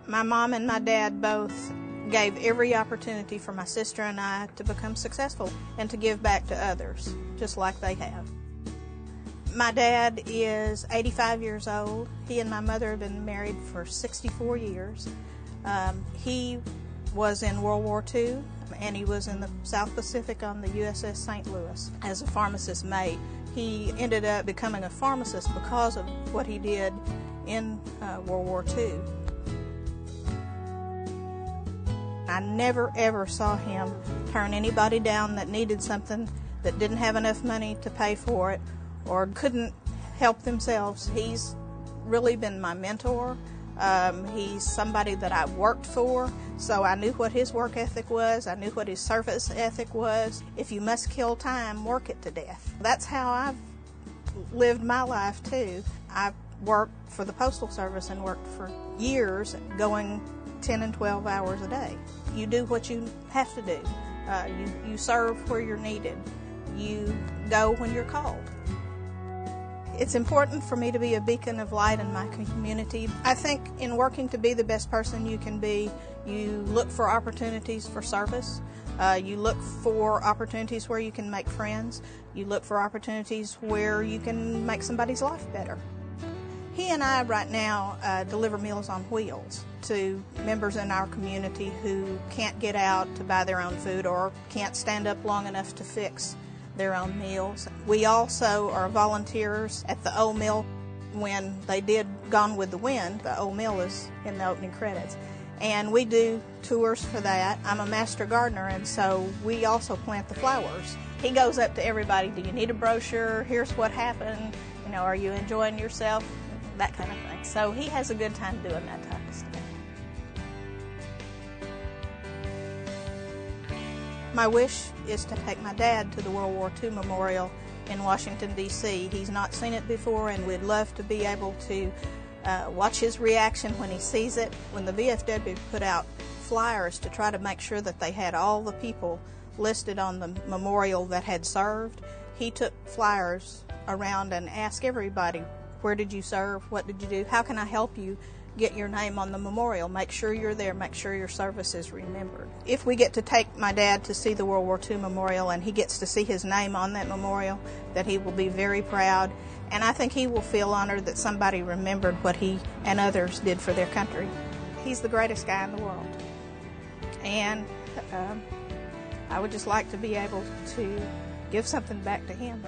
My mom and my dad both gave every opportunity for my sister and I to become successful and to give back to others, just like they have. My dad is 85 years old. He and my mother have been married for 64 years. He was in World War II, and he was in the South Pacific on the USS St. Louis as a pharmacist mate. He ended up becoming a pharmacist because of what he did in World War II. I never ever saw him turn anybody down that needed something, that didn't have enough money to pay for it, or couldn't help themselves. He's really been my mentor. He's somebody that I worked for, so I knew what his work ethic was. I knew what his service ethic was. If you must kill time, work it to death. That's how I've lived my life too. I worked for the Postal Service and worked for years, going 10 and 12 hours a day. You do what you have to do. You serve where you're needed. You go when you're called. It's important for me to be a beacon of light in my community. I think in working to be the best person you can be, you look for opportunities for service. You look for opportunities where you can make friends. You look for opportunities where you can make somebody's life better. He and I right now deliver Meals on Wheels to members in our community who can't get out to buy their own food or can't stand up long enough to fix their own meals. We also are volunteers at the Old Mill. When they did Gone with the Wind, the Old Mill is in the opening credits, and we do tours for that. I'm a master gardener, and so we also plant the flowers. He goes up to everybody, do you need a brochure? Here's what happened. You know, are you enjoying yourself? That kind of thing. So he has a good time doing that type of stuff. My wish is to take my dad to the World War II Memorial in Washington, D.C. He's not seen it before, and we'd love to be able to watch his reaction when he sees it. When the VFW put out flyers to try to make sure that they had all the people listed on the memorial that had served, he took flyers around and asked everybody, where did you serve? What did you do? How can I help you get your name on the memorial? Make sure you're there. Make sure your service is remembered. If we get to take my dad to see the World War II Memorial and he gets to see his name on that memorial, that he will be very proud. And I think he will feel honored that somebody remembered what he and others did for their country. He's the greatest guy in the world. And I would just like to be able to give something back to him.